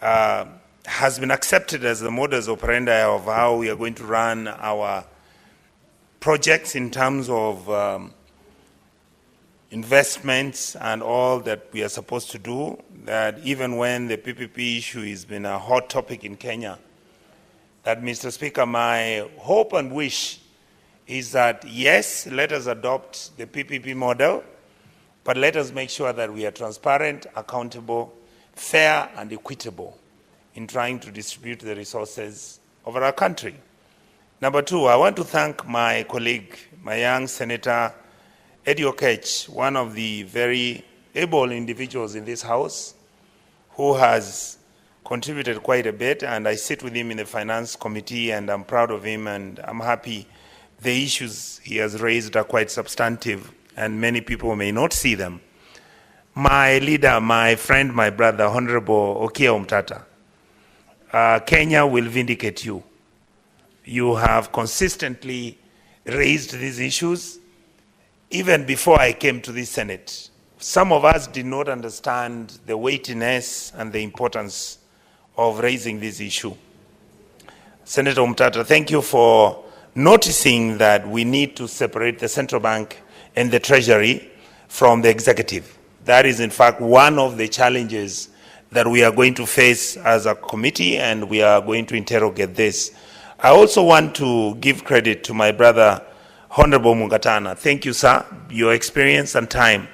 has been accepted as the modus operandi of how we are going to run our projects in terms of investments and all that we are supposed to do, that even when the PPP issue has been a hot topic in Kenya, that, Mr. Speaker, my hope and wish is that, yes, let us adopt the PPP model, but let us make sure that we are transparent, accountable, fair, and equitable in trying to distribute the resources of our country. Number two, I want to thank my colleague, my young Senator Eddie Okech, one of the very able individuals in this House who has contributed quite a bit, and I sit with him in the Finance Committee, and I'm proud of him, and I'm happy the issues he has raised are quite substantive, and many people may not see them. My leader, my friend, my brother, Honorable Omtatah, Kenya will vindicate you. You have consistently raised these issues even before I came to the Senate. Some of us did not understand the weightiness and the importance of raising this issue. Senator Omtatah, thank you for noticing that we need to separate the central bank and the treasury from the executive. That is, in fact, one of the challenges that we are going to face as a committee, and we are going to interrogate this. I also want to give credit to my brother, Honorable Mungatana. Thank you, sir. Your experience and time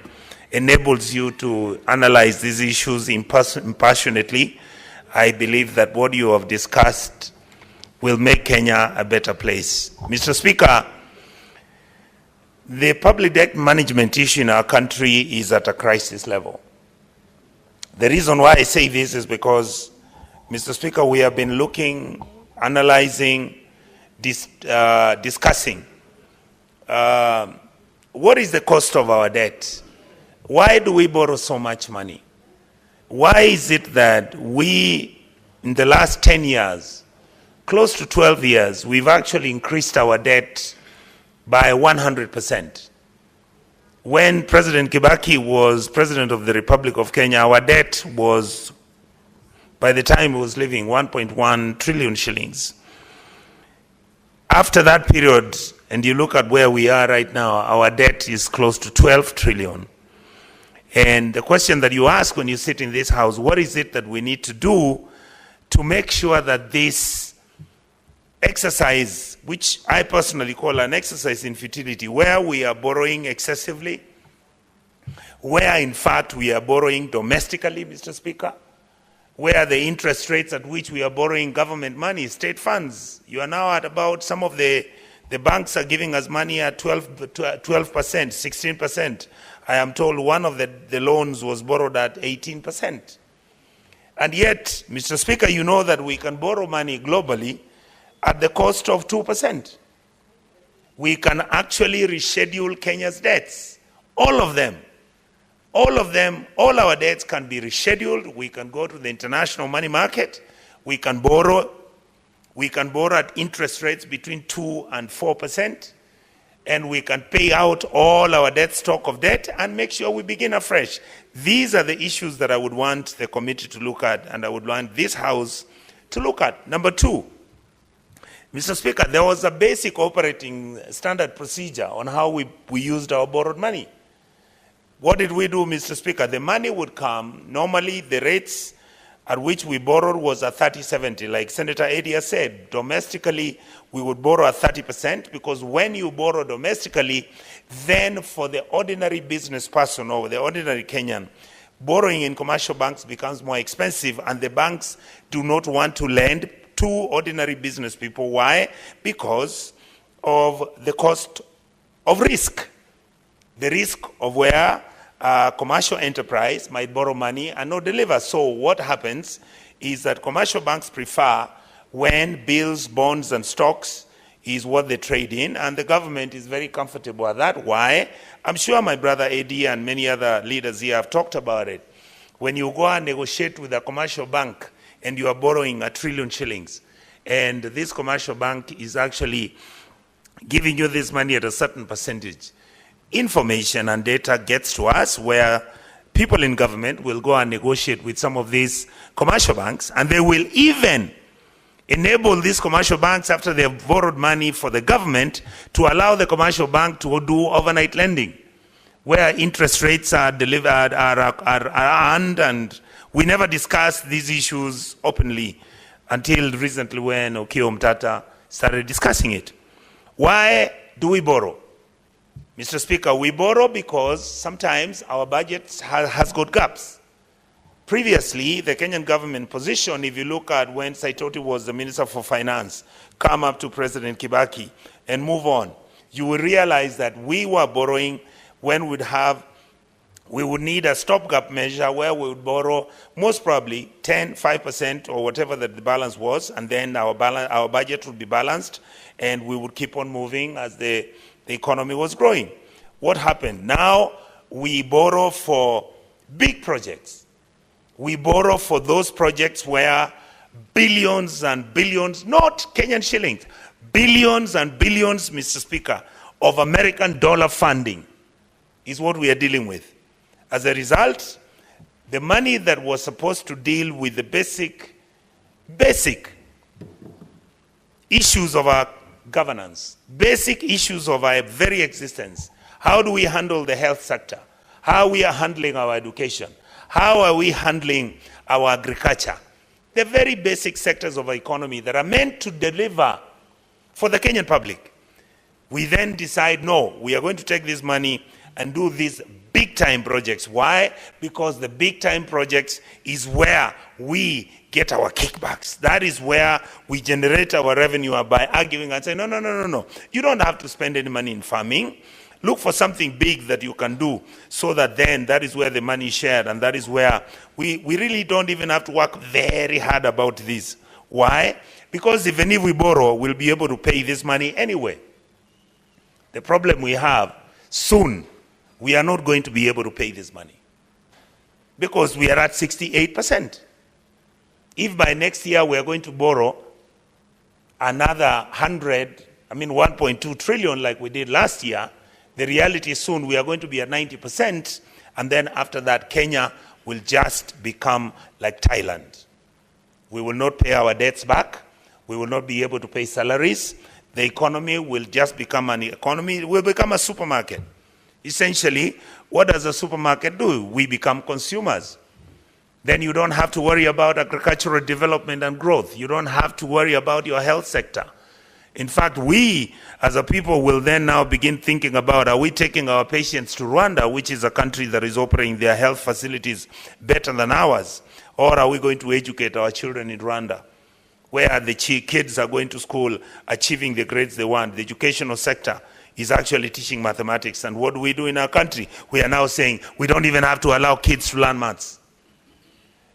enables you to analyze these issues passionately. I believe that what you have discussed will make Kenya a better place. Mr. Speaker, the public debt management issue in our country is at a crisis level. The reason why I say this is because, Mr. Speaker, we have been looking, analyzing, discussing what is the cost of our debt? Why do we borrow so much money? Why is it that we, in the last 10 years, close to 12 years, we've actually increased our debt by 100%? When President Kibaki was President of the Republic of Kenya, our debt was, by the time he was living, 1.1 trillion shillings. After that period, and you look at where we are right now, our debt is close to 12 trillion. And the question that you ask when you sit in this House, what is it that we need to do to make sure that this exercise, which I personally call an exercise in futility, where we are borrowing excessively, where in fact we are borrowing domestically, Mr. Speaker, where the interest rates at which we are borrowing government money, state funds, you are now at about, some of the banks are giving us money at 12%, 16%. I am told one of the loans was borrowed at 18%. And yet, Mr. Speaker, you know that we can borrow money globally at the cost of 2%. We can actually reschedule Kenya's debts. All of them, all our debts can be rescheduled. We can go to the international money market. We can borrow at interest rates between 2 and 4%. And we can pay out all our debt, stock of debt, and make sure we begin afresh. These are the issues that I would want the committee to look at, and I would want this House to look at. Number two, Mr. Speaker, there was a basic operating standard procedure on how we used our borrowed money. What did we do, Mr. Speaker? The money would come, normally the rates at which we borrowed was at 30-70, like Senator Eddie said. Domestically, we would borrow at 30%, because when you borrow domestically, then for the ordinary business person or the ordinary Kenyan, borrowing in commercial banks becomes more expensive, and the banks do not want to lend to ordinary business people. Why? Because of the cost of risk. The risk of where a commercial enterprise might borrow money and not deliver. So what happens is that commercial banks prefer when bills, bonds, and stocks is what they trade in, and the government is very comfortable at that. Why? I'm sure my brother Eddie and many other leaders here have talked about it. When you go and negotiate with a commercial bank and you are borrowing 1 trillion shillings, and this commercial bank is actually giving you this money at a certain percentage, information and data gets to us where people in government will go and negotiate with some of these commercial banks, and they will even enable these commercial banks, after they have borrowed money for the government, to allow the commercial bank to do overnight lending, where interest rates are delivered, are earned, and we never discussed these issues openly until recently when Omtatah started discussing it. Why do we borrow? Mr. Speaker, we borrow because sometimes our budget has got gaps. Previously, the Kenyan government position, if you look at when Saitoti was the Minister for Finance, come up to President Kibaki and move on, you will realize that we were borrowing when we would need a stopgap measure where we would borrow most probably 5% or whatever that the balance was, and then our budget would be balanced, and we would keep on moving as the economy was growing. What happened? Now we borrow for big projects. We borrow for those projects where billions and billions, not Kenyan shillings, billions and billions, Mr. Speaker, of American dollar funding is what we are dealing with. As a result, the money that was supposed to deal with the basic issues of our governance, basic issues of our very existence. How do we handle the health sector? How we are handling our education? How are we handling our agriculture? The very basic sectors of our economy that are meant to deliver for the Kenyan public. We then decide, no, we are going to take this money and do these big-time projects. Why? Because the big-time projects is where we get our kickbacks. That is where we generate our revenue by arguing and saying, no. You don't have to spend any money in farming. Look for something big that you can do, so that then that is where the money is shared, and that is where we really don't even have to work very hard about this. Why? Because even if we borrow, we'll be able to pay this money anyway. The problem we have, soon, we are not going to be able to pay this money because we are at 68%. If by next year we are going to borrow another 1.2 trillion like we did last year, the reality is soon we are going to be at 90%, and then after that Kenya will just become like Thailand. We will not pay our debts back. We will not be able to pay salaries. The economy will just become an economy. It will become a supermarket. Essentially, what does a supermarket do? We become consumers. Then you don't have to worry about agricultural development and growth. You don't have to worry about your health sector. In fact, we as a people will then now begin thinking about, are we taking our patients to Rwanda, which is a country that is operating their health facilities better than ours? Or are we going to educate our children in Rwanda, where the kids are going to school achieving the grades they want? The educational sector is actually teaching mathematics. And what do we do in our country? We are now saying we don't even have to allow kids to learn maths.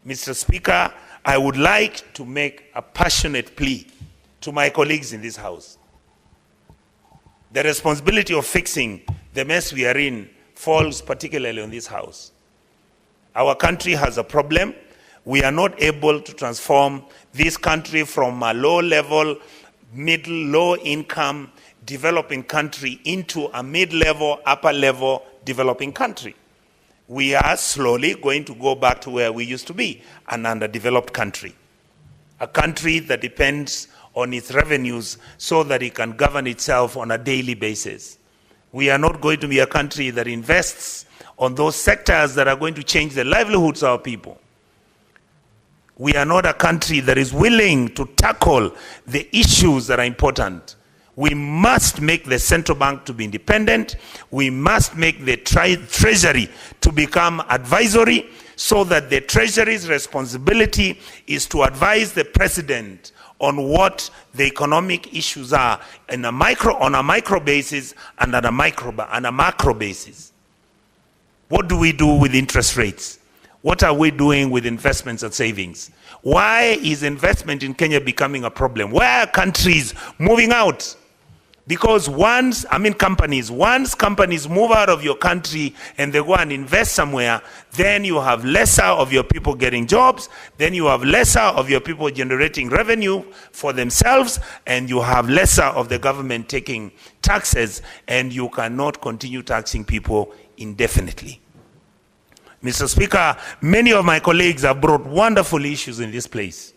Mr. Speaker, I would like to make a passionate plea to my colleagues in this House. The responsibility of fixing the mess we are in falls particularly on this House. Our country has a problem. We are not able to transform this country from a low-level, low-income, developing country into a mid-level, upper-level developing country. We are slowly going to go back to where we used to be, an underdeveloped country. A country that depends on its revenues so that it can govern itself on a daily basis. We are not going to be a country that invests on those sectors that are going to change the livelihoods of our people. We are not a country that is willing to tackle the issues that are important. We must make the central bank to be independent. We must make the treasury to become advisory, so that the treasury's responsibility is to advise the president on what the economic issues are on a micro basis and on a macro basis. What do we do with interest rates? What are we doing with investments and savings? Why is investment in Kenya becoming a problem? Why are countries moving out? Because once companies move out of your country and they go and invest somewhere, then you have lesser of your people getting jobs, then you have lesser of your people generating revenue for themselves, and you have lesser of the government taking taxes, and you cannot continue taxing people indefinitely. Mr. Speaker, many of my colleagues have brought wonderful issues in this place.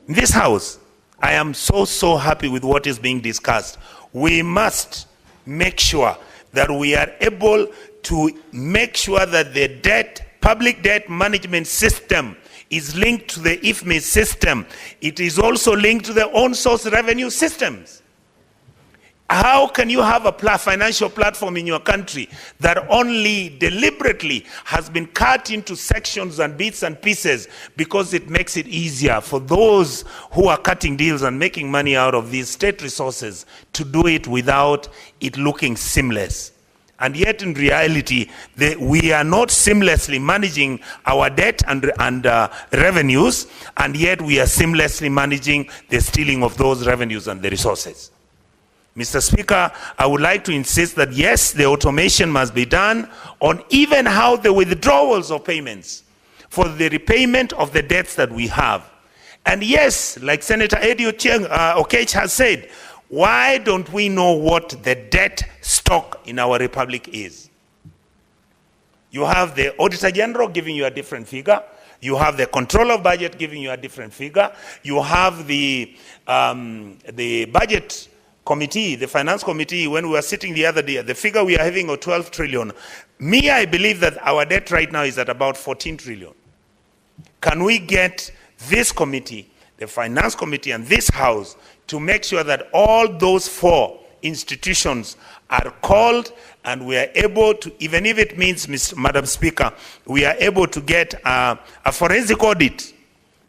In this house, I am so happy with what is being discussed. We must make sure that we are able to make sure that the public debt management system is linked to the IFMI system. It is also linked to the own source revenue systems. How can you have a financial platform in your country that only deliberately has been cut into sections and bits and pieces because it makes it easier for those who are cutting deals and making money out of these state resources to do it without it looking seamless? And yet in reality, we are not seamlessly managing our debt and revenues, and yet we are seamlessly managing the stealing of those revenues and the resources. Mr. Speaker, I would like to insist that yes, the automation must be done on even how the withdrawals of payments for the repayment of the debts that we have. And yes, like Senator Eddie Okech has said, why don't we know what the debt stock in our republic is? You have the Auditor General giving you a different figure. You have the Controller of Budget giving you a different figure. You have the Budget Committee, the Finance Committee, when we were sitting the other day, the figure we are having of 12 trillion. I believe that our debt right now is at about 14 trillion. Can we get this committee, the Finance Committee and this House, to make sure that all those 4 institutions are called and we are able to, even if it means, Madam Speaker, we are able to get a forensic audit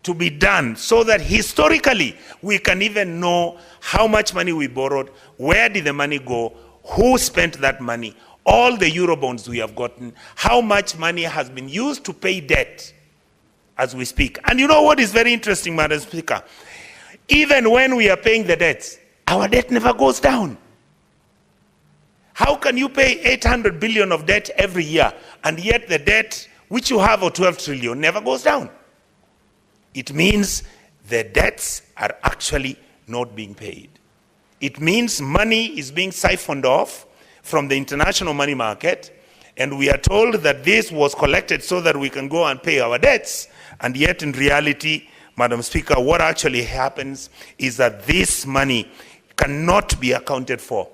to be done so that historically we can even know how much money we borrowed, where did the money go, who spent that money, all the Eurobonds we have gotten, how much money has been used to pay debt as we speak. And you know what is very interesting, Madam Speaker? Even when we are paying the debts, our debt never goes down. How can you pay 800 billion of debt every year and yet the debt which you have of 12 trillion never goes down? It means the debts are actually not being paid. It means money is being siphoned off from the international money market, and we are told that this was collected so that we can go and pay our debts, and yet in reality, Madam Speaker, what actually happens is that this money cannot be accounted for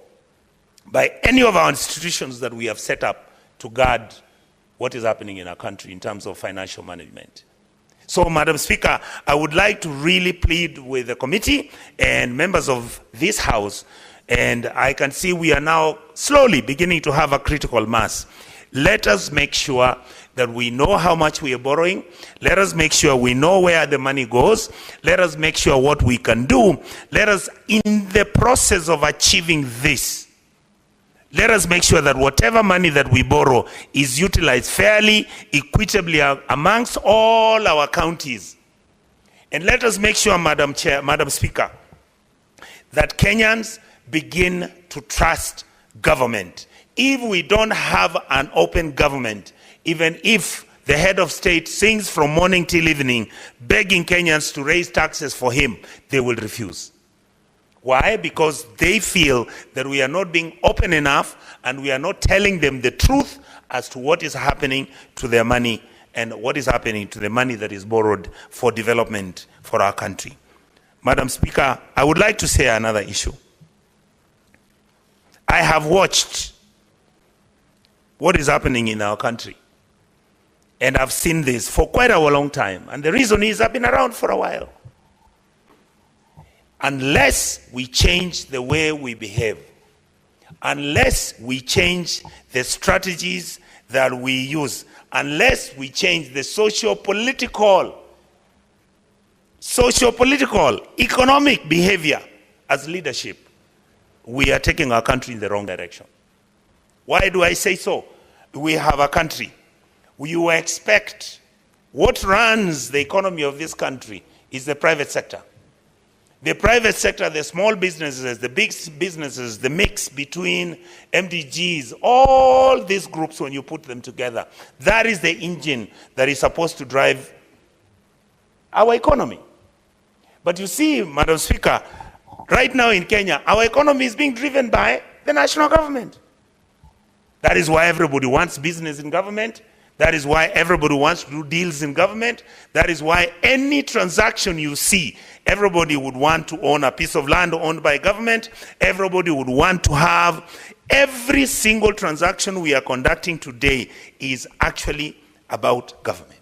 by any of our institutions that we have set up to guard what is happening in our country in terms of financial management. So, Madam Speaker, I would like to really plead with the committee and members of this House, and I can see we are now slowly beginning to have a critical mass. Let us make sure that we know how much we are borrowing. Let us make sure we know where the money goes. Let us make sure what we can do. Let us, in the process of achieving this, let us make sure that whatever money that we borrow is utilized fairly, equitably amongst all our counties. And let us make sure, Madam Speaker, that Kenyans begin to trust government. If we don't have an open government, even if the head of state sings from morning till evening, begging Kenyans to raise taxes for him, they will refuse. Why? Because they feel that we are not being open enough and we are not telling them the truth as to what is happening to their money and what is happening to the money that is borrowed for development for our country. Madam Speaker, I would like to say another issue. I have watched what is happening in our country, and I've seen this for quite a long time. And the reason is I've been around for a while. Unless we change the way we behave, unless we change the strategies that we use, unless we change the socio-political, economic behavior as leadership, we are taking our country in the wrong direction. Why do I say so? We have a country. You expect what runs the economy of this country is the private sector. The private sector, the small businesses, the big businesses, the mix between MDGs, all these groups, when you put them together, that is the engine that is supposed to drive our economy. But you see, Madam Speaker, right now in Kenya, our economy is being driven by the national government. That is why everybody wants business in government. That is why everybody wants to do deals in government. That is why any transaction you see, everybody would want to own a piece of land owned by government. Everybody would want to have. Every single transaction we are conducting today is actually about government.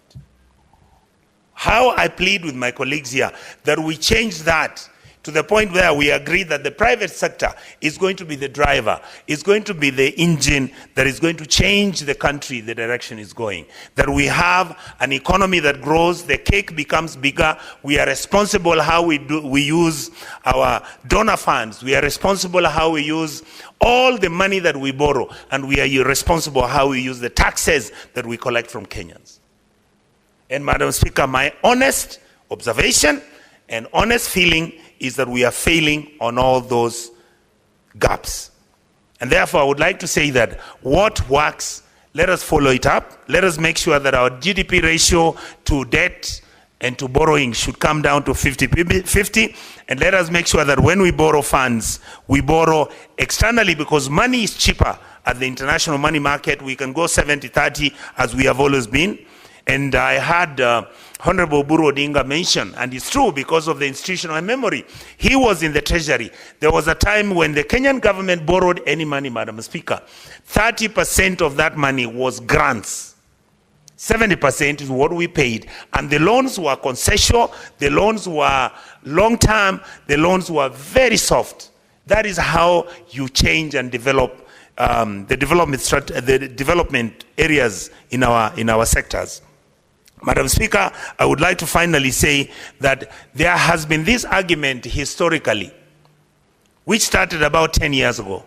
How I plead with my colleagues here that we change that to the point where we agree that the private sector is going to be the driver, is going to be the engine that is going to change the country, the direction it's going. That we have an economy that grows, the cake becomes bigger, we are responsible how we use our donor funds, we are responsible how we use all the money that we borrow, and we are responsible how we use the taxes that we collect from Kenyans. And Madam Speaker, my honest observation and honest feeling is that we are failing on all those gaps. And therefore, I would like to say that what works, let us follow it up. Let us make sure that our GDP ratio to debt and to borrowing should come down to 50-50. And let us make sure that when we borrow funds, we borrow externally, because money is cheaper at the international money market. We can go 70-30 as we have always been. And I had Honorable Uhuru Odinga mention, and it's true because of the institutional memory. He was in the treasury. There was a time when the Kenyan government borrowed any money, Madam Speaker. 30% of that money was grants. 70% is what we paid. And the loans were concessional, the loans were long-term, the loans were very soft. That is how you change and develop the development areas in our sectors. Madam Speaker, I would like to finally say that there has been this argument historically, which started about 10 years ago,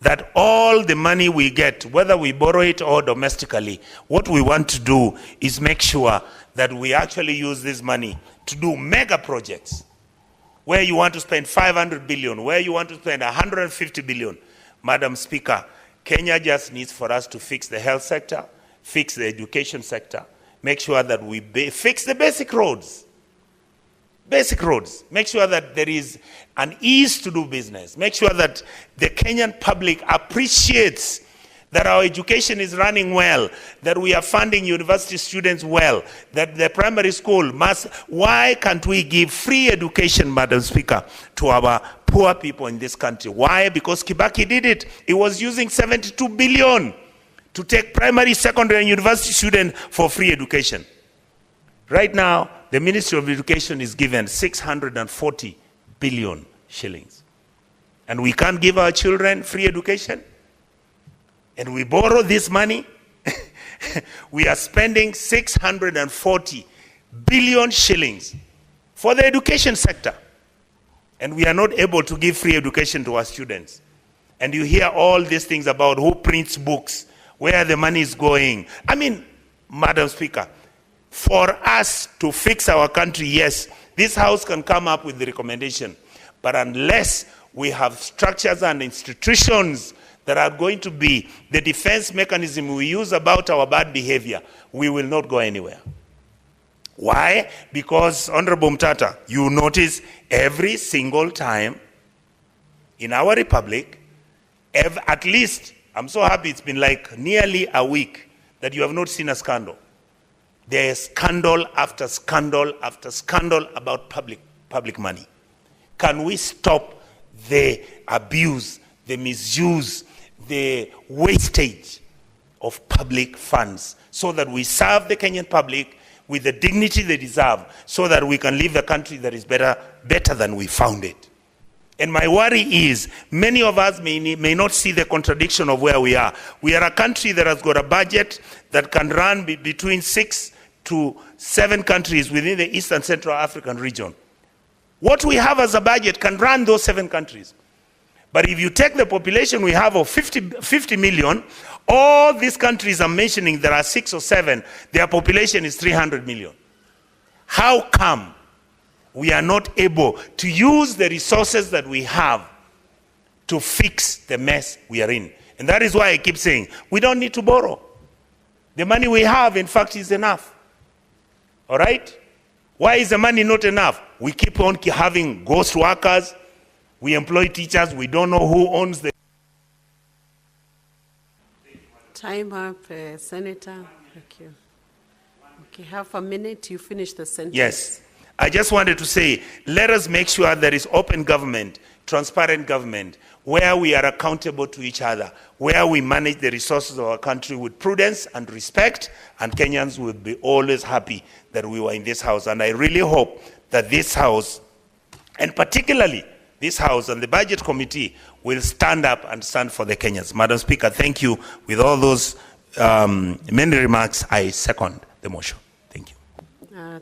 that all the money we get, whether we borrow it or domestically, what we want to do is make sure that we actually use this money to do mega projects, where you want to spend 500 billion, where you want to spend 150 billion. Madam Speaker, Kenya just needs for us to fix the health sector, fix the education sector, make sure that we fix the basic roads. Basic roads. Make sure that there is an ease to do business. Make sure that the Kenyan public appreciates that our education is running well, that we are funding university students well, that the primary school must. Why can't we give free education, Madam Speaker, to our poor people in this country? Why? Because Kibaki did it. He was using 72 billion to take primary, secondary, and university students for free education. Right now, the Ministry of Education is given 640 billion shillings. And we can't give our children free education? And we borrow this money? We are spending 640 billion shillings for the education sector. And we are not able to give free education to our students. And you hear all these things about who prints books, where the money is going. I mean, Madam Speaker, for us to fix our country, yes, this House can come up with the recommendation. But unless we have structures and institutions that are going to be the defense mechanism we use about our bad behavior, we will not go anywhere. Why? Because, Honorable Omtatah, you notice every single time in our republic, at least, I'm so happy it's been like nearly a week that you have not seen a scandal. There is scandal after scandal after scandal about public money. Can we stop the abuse, the misuse, the wastage of public funds so that we serve the Kenyan public with the dignity they deserve, so that we can live a country that is better than we found it? And my worry is, many of us may not see the contradiction of where we are. We are a country that has got a budget that can run between 6 to 7 countries within the East and Central African region. What we have as a budget can run those 7 countries. But if you take the population we have of 50 million, all these countries I'm mentioning, there are 6 or 7, their population is 300 million. How come we are not able to use the resources that we have to fix the mess we are in? And that is why I keep saying, we don't need to borrow. The money we have, in fact, is enough. All right? Why is the money not enough? We keep on having ghost workers. We employ teachers. We don't know who owns the... Time up, Senator. Thank you. Okay, half a minute, you finish the sentence. Yes. I just wanted to say, let us make sure there is open government, transparent government, where we are accountable to each other, where we manage the resources of our country with prudence and respect, and Kenyans will be always happy that we were in this house. And I really hope that this house, and particularly this house and the budget committee, will stand up and stand for the Kenyans. Madam Speaker, thank you. With all those many remarks, I second the motion. Thank you.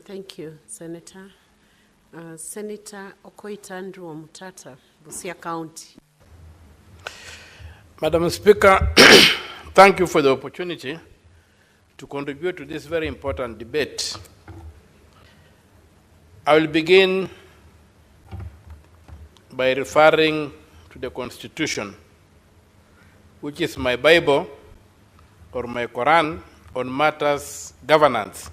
Thank you, Senator. Senator Okoita Omtatah, Busia County. Madam Speaker, thank you for the opportunity to contribute to this very important debate. I will begin by referring to the Constitution, which is my Bible or my Quran on matters governance.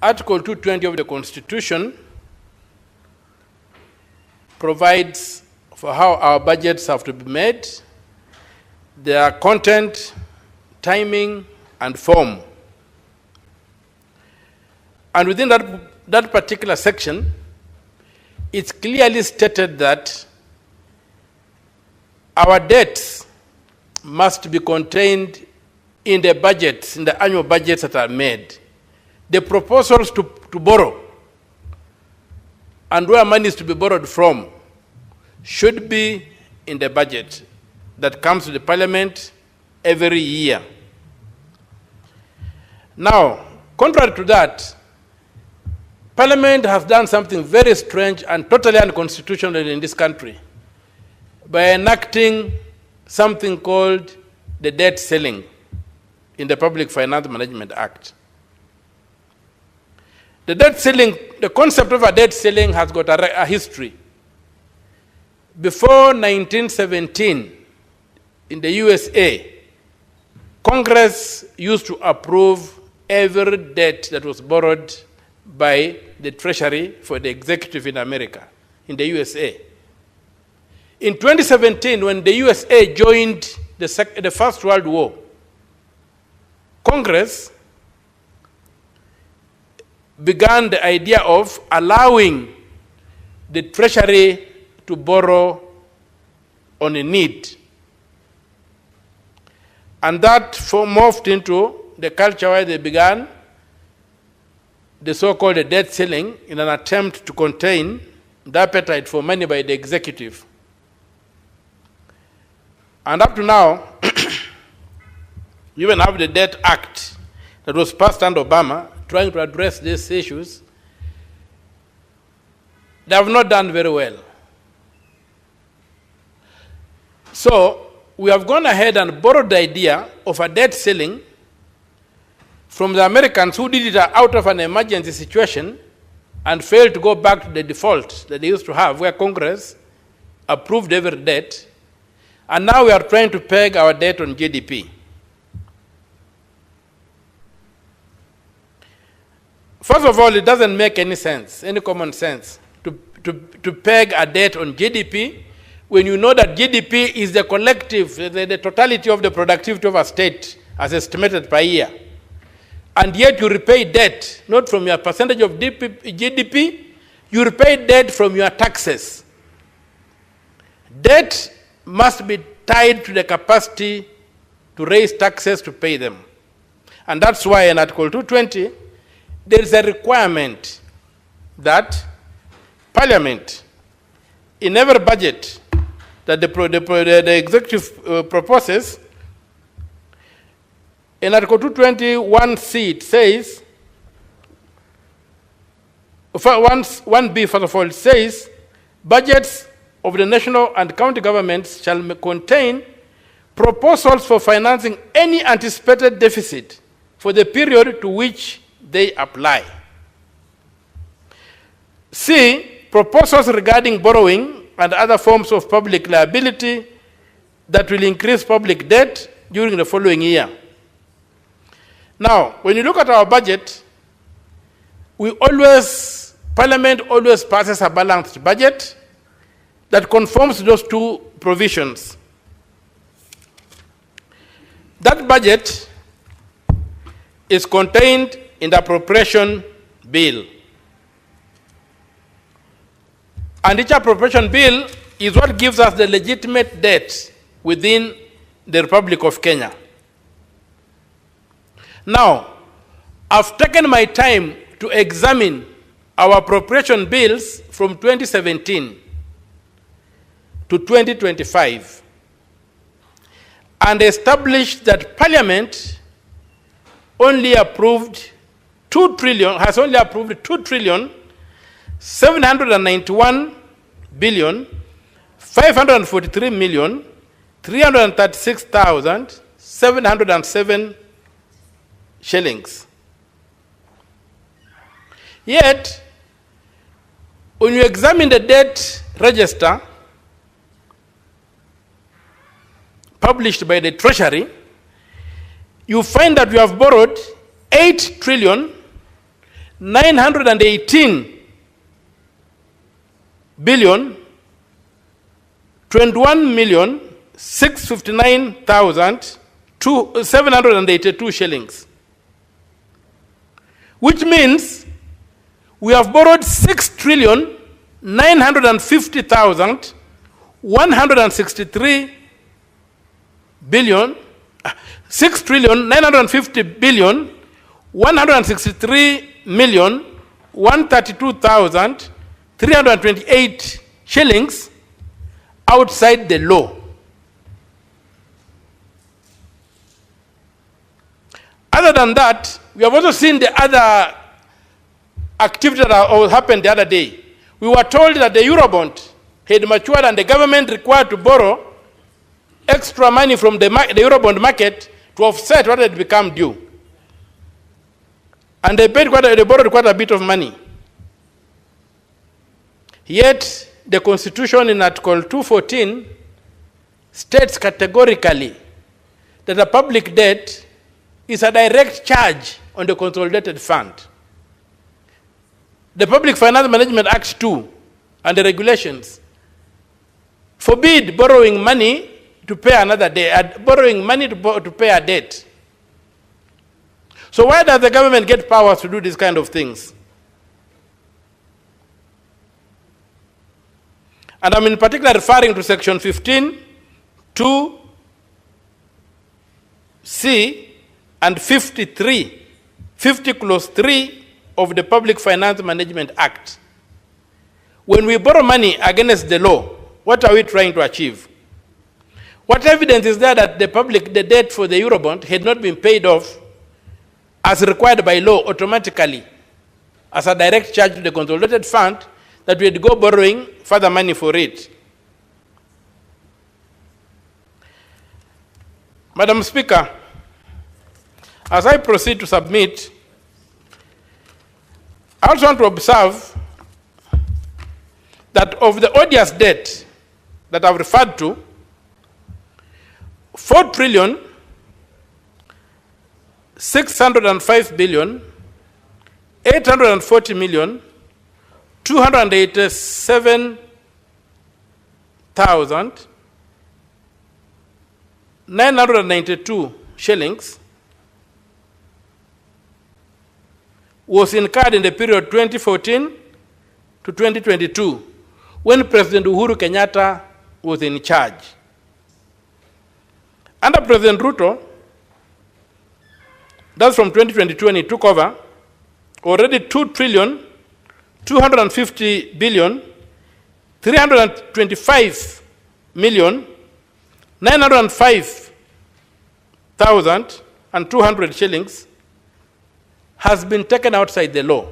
Article 220 of the Constitution provides for how our budgets have to be made, their content, timing, and form. And within that particular section, it's clearly stated that our debts must be contained in the budgets, in the annual budgets that are made. The proposals to borrow and where money is to be borrowed from should be in the budget that comes to the Parliament every year. Now, contrary to that, Parliament has done something very strange and totally unconstitutional in this country by enacting something called the debt ceiling in the Public Finance Management Act. The debt ceiling, the concept of a debt ceiling has got a history. Before 1917, in the USA, Congress used to approve every debt that was borrowed by the Treasury for the executive in America, in the USA. In 2017, when the USA joined the First World War, Congress began the idea of allowing the Treasury to borrow on a need. And that morphed into the culture where they began the so-called debt ceiling in an attempt to contain the appetite for money by the executive. And up to now, you even have the Debt Act that was passed under Obama trying to address these issues. They have not done very well. So we have gone ahead and borrowed the idea of a debt ceiling from the Americans who did it out of an emergency situation and failed to go back to the default that they used to have, where Congress approved every debt. And now we are trying to peg our debt on GDP. First of all, it doesn't make any sense, any common sense, to peg a debt on GDP when you know that GDP is the collective, the totality of the productivity of a state as estimated per year. And yet you repay debt, not from your percentage of GDP, you repay debt from your taxes. Debt must be tied to the capacity to raise taxes to pay them. And that's why in Article 220, there is a requirement that Parliament, in every budget that the executive proposes, in Article 221C, it says, 1B, first of all, it says, budgets of the national and county governments shall contain proposals for financing any anticipated deficit for the period to which they apply. C, proposals regarding borrowing and other forms of public liability that will increase public debt during the following year. Now, when you look at our budget, Parliament always passes a balanced budget that conforms to those two provisions. That budget is contained in the appropriation bill. And each appropriation bill is what gives us the legitimate debt within the Republic of Kenya. Now, I've taken my time to examine our appropriation bills from 2017 to 2025 and established that Parliament only approved 2 trillion, has only approved 2 trillion 791 billion 543 million 336,707 shillings. Yet, when you examine the debt register published by the Treasury, you find that we have borrowed 8 trillion 918 billion 21 million 659,782 shillings, which means we have borrowed 6 trillion 950,163 billion 6 trillion 950 billion 163 million 132,328 shillings outside the law. Other than that, we have also seen the other activity that happened the other day. We were told that the Eurobond had matured and the government required to borrow extra money from the Eurobond market to offset what had become due. And they borrowed quite a bit of money. Yet, the Constitution in Article 214 states categorically that the public debt is a direct charge on the consolidated fund. The Public Finance Management Act 2 and the regulations forbid borrowing money to pay another debt, borrowing money to pay a debt. So why does the government get powers to do these kind of things? And I'm in particular referring to Section 15, 2, C, and 50 clause 3 of the Public Finance Management Act. When we borrow money against the law, what are we trying to achieve? What evidence is there that the debt for the Eurobond had not been paid off as required by law automatically as a direct charge to the consolidated fund, that we had to go borrowing further money for it? Madam Speaker, as I proceed to submit, I also want to observe that of the odious debt that I've referred to, 4 trillion 605 billion 840 million 287,992 shillings was incurred in the period 2014 to 2022 when President Uhuru Kenyatta was in charge. Under President Ruto, that's from 2022 when he took over, already 2 trillion 250 billion 325 million 905,200 shillings has been taken outside the law.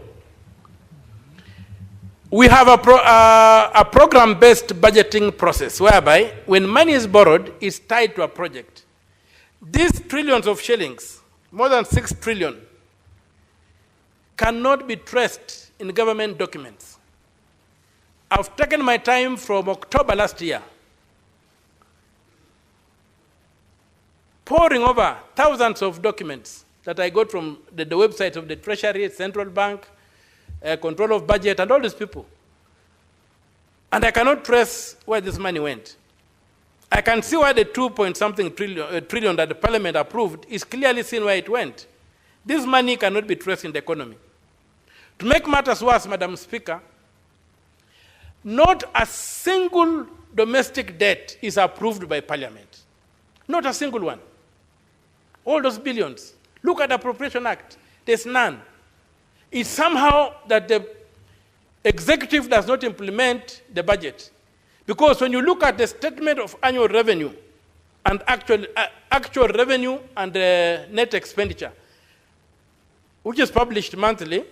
We have a program-based budgeting process whereby when money is borrowed, it's tied to a project. These trillions of shillings, more than 6 trillion, cannot be traced in government documents. I've taken my time from October last year, poring over thousands of documents that I got from the websites of the Treasury, Central Bank, Control of Budget, and all these people. And I cannot trace where this money went. I can see why the 2 point something trillion that the Parliament approved is clearly seen where it went. This money cannot be traced in the economy. To make matters worse, Madam Speaker, not a single domestic debt is approved by Parliament. Not a single one. All those billions. Look at the Appropriation Act. There's none. It's somehow that the executive does not implement the budget. Because when you look at the statement of annual revenue and actual revenue and net expenditure, which is published monthly,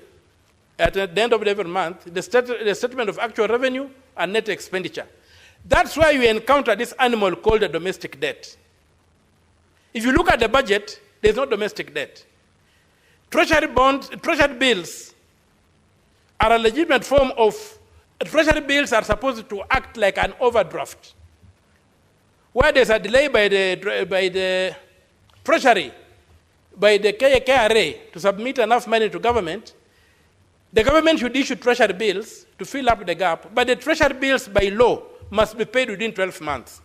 at the end of every month, the statement of actual revenue and net expenditure. That's why you encounter this animal called a domestic debt. If you look at the budget, there's no domestic debt. Treasury bills are a legitimate form of, treasury bills are supposed to act like an overdraft. Where there's a delay by the treasury, by the KRA to submit enough money to government, the government should issue treasury bills to fill up the gap, but the treasury bills by law must be paid within 12 months.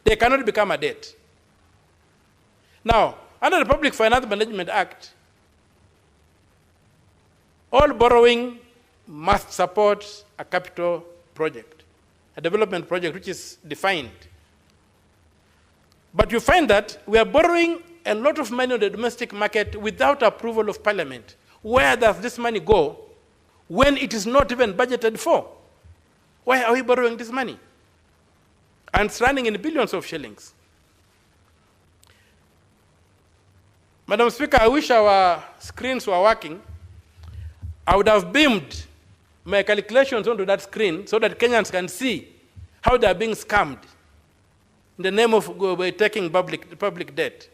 They cannot become a debt. Now, under the Public Finance Management Act, all borrowing must support a capital project, a development project which is defined. But you find that we are borrowing a lot of money on the domestic market without approval of Parliament. Where does this money go when it is not even budgeted for? Why are we borrowing this money? And it's running in billions of shillings. Madam Speaker, I wish our screens were working. I would have beamed my calculations onto that screen so that Kenyans can see how they are being scammed in the name of taking public debt.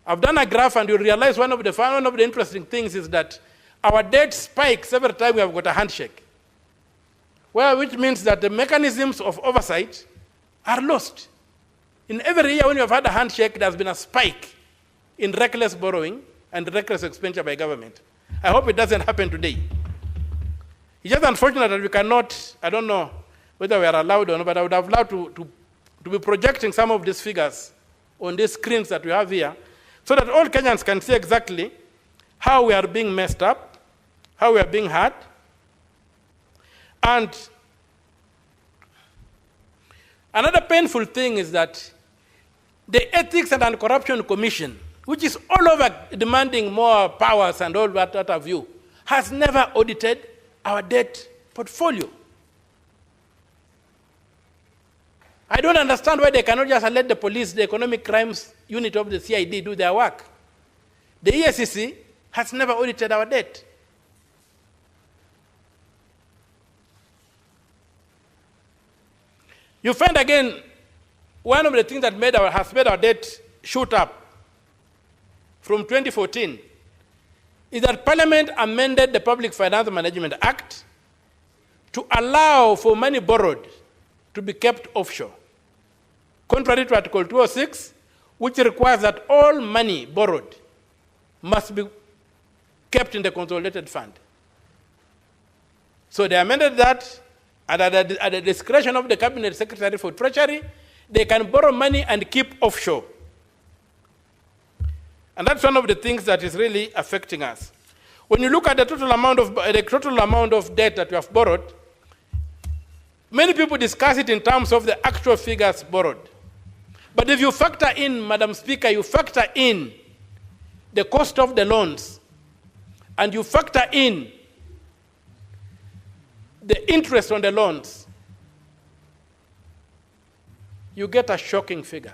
I've done a graph, and you realize one of the interesting things is that our debt spikes every time we have got a handshake. Well, which means that the mechanisms of oversight are lost. In every year when you have had a handshake, there has been a spike in reckless borrowing and reckless expenditure by government. I hope it doesn't happen today. It's just unfortunate that we cannot, I don't know whether we are allowed or not, but I would have loved to be projecting some of these figures on these screens that we have here, so that all Kenyans can see exactly how we are being messed up, how we are being hurt. And another painful thing is that the Ethics and Anti-Corruption Commission, which is all over demanding more powers and all that have you, has never audited our debt portfolio. I don't understand why they cannot just let the police, the economic crimes unit of the CID, do their work. The ESCC has never audited our debt. You find again, one of the things that has made our debt shoot up from 2014 is that Parliament amended the Public Finance Management Act to allow for money borrowed to be kept offshore, contrary to Article 206, which requires that all money borrowed must be kept in the consolidated fund. So they amended that, and at the discretion of the Cabinet Secretary for Treasury, they can borrow money and keep offshore. And that's one of the things that is really affecting us. When you look at the total amount of debt that we have borrowed, many people discuss it in terms of the actual figures borrowed. But if you factor in, Madam Speaker, you factor in the cost of the loans, and you factor in the interest on the loans, you get a shocking figure.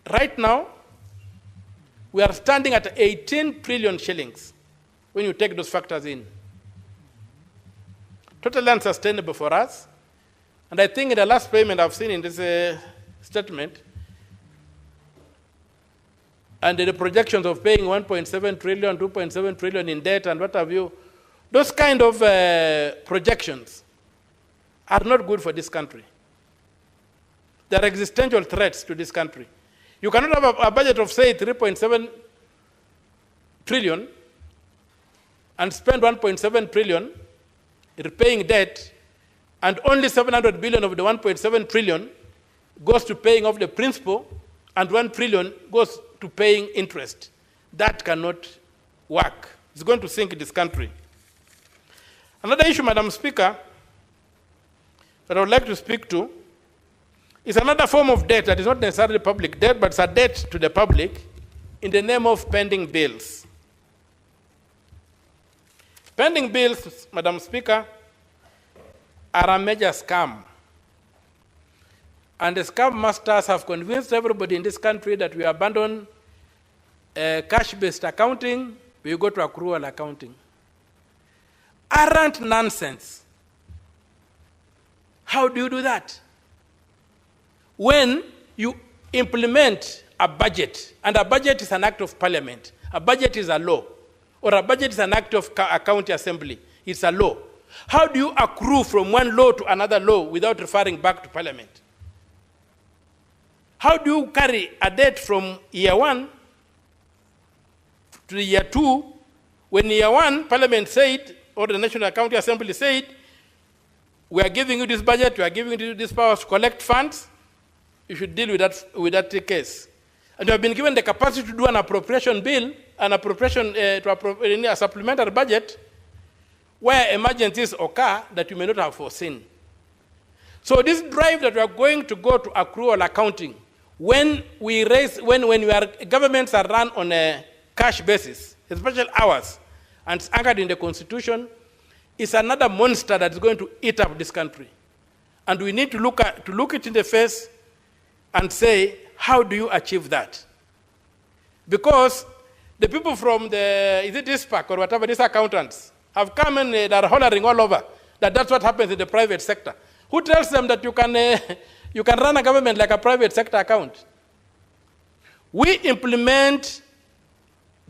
Right now, we are standing at 18 trillion shillings when you take those factors in. Totally unsustainable for us. And I think in the last payment I've seen in this statement, and the projections of paying 1.7 trillion, 2.7 trillion in debt and what have you, those kind of projections are not good for this country. They are existential threats to this country. You cannot have a budget of, say, 3.7 trillion and spend 1.7 trillion repaying debt, and only 700 billion of the 1.7 trillion goes to paying off the principal, and 1 trillion goes to paying interest. That cannot work. It's going to sink this country. Another issue, Madam Speaker, that I would like to speak to is another form of debt that is not necessarily public debt, but it's a debt to the public in the name of pending bills. Pending bills, Madam Speaker, are a major scam. And the scam masters have convinced everybody in this country that we abandon cash-based accounting, we go to accrual accounting. Arrant nonsense. How do you do that? When you implement a budget, and a budget is an act of parliament, a budget is a law, or a budget is an act of a county assembly, it's a law. How do you accrue from one law to another law without referring back to parliament? How do you carry a debt from year 1 to year 2, when year 1, parliament said, or the National County Assembly said, we are giving you this budget, we are giving you this power to collect funds, you should deal with that case. And you have been given the capacity to do an appropriation bill, an appropriation in a supplementary budget, where emergencies occur that you may not have foreseen. So this drive that we are going to go to accrual accounting, when governments are run on a cash basis, special hours, and it's anchored in the Constitution, is another monster that is going to eat up this country. And we need to look it in the face and say, how do you achieve that? Because the people from this pack or whatever, these accountants, have come and they are hollering all over that that's what happens in the private sector. Who tells them that you can run a government like a private sector account? We implement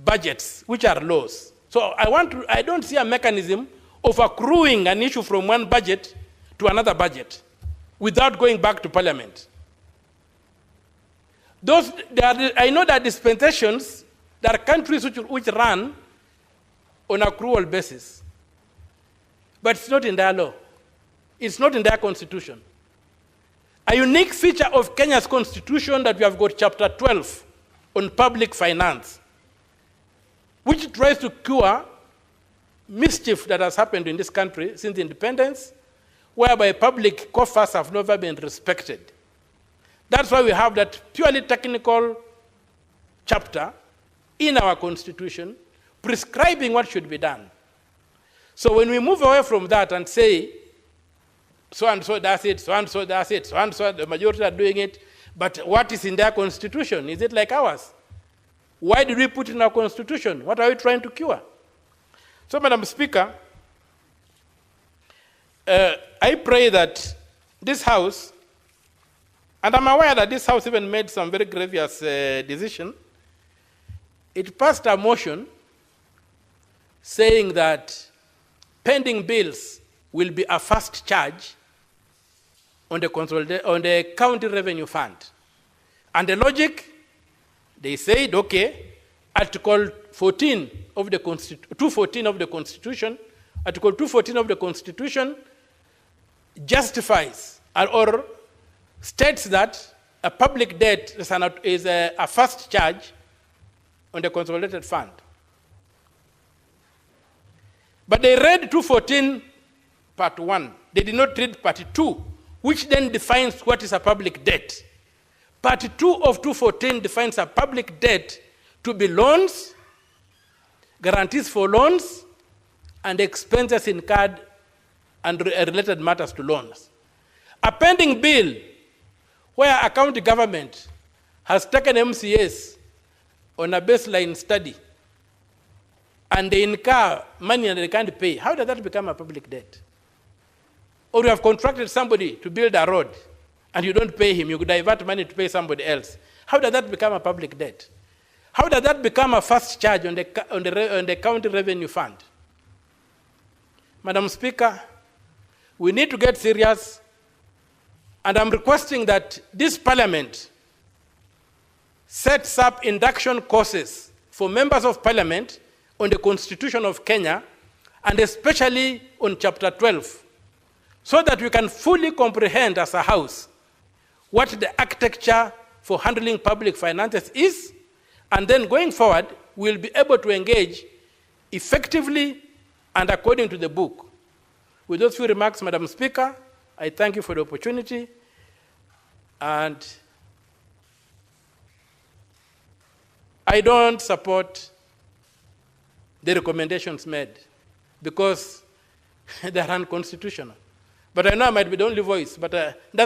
budgets, which are laws. So I don't see a mechanism of accruing an issue from one budget to another budget without going back to parliament. I know that dispensations, there are countries which run on accrual basis. But it's not in their law. It's not in their constitution. A unique feature of Kenya's constitution that we have got chapter 12 on public finance, which tries to cure mischief that has happened in this country since independence, whereby public coffers have never been respected. That's why we have that purely technical chapter in our constitution prescribing what should be done. So when we move away from that and say, so and so does it, so and so does it, so and so the majority are doing it, but what is in their constitution? Is it like ours? Why did we put in our constitution? What are we trying to cure? So, Madam Speaker, I pray that this House, and I'm aware that this House even made some very grievous decision, it passed a motion saying that pending bills will be a first charge on the county revenue fund. And the logic, they said, okay, Article 14 of the 214 of the Constitution, Article 214 of the Constitution justifies or states that a public debt is a first charge on the consolidated fund. But they read 214 part 1. They did not read part 2, which then defines what is a public debt. Part 2 of 214 defines a public debt to be loans, guarantees for loans, and expenses incurred and related matters to loans. A pending bill where a county government has taken MCAs on a baseline study and they incur money and they can't pay, how does that become a public debt? Or you have contracted somebody to build a road and you don't pay him, you divert money to pay somebody else. How does that become a public debt? How does that become a first charge on the county revenue fund? Madam Speaker, we need to get serious, and I'm requesting that this parliament sets up induction courses for members of parliament on the Constitution of Kenya, and especially on Chapter 12, so that we can fully comprehend as a House what the architecture for handling public finances is, And then going forward, we'll be able to engage effectively and according to the book. With those few remarks, Madam Speaker, I thank you for the opportunity. And I don't support the recommendations made because they are unconstitutional. But I know I might be the only voice, but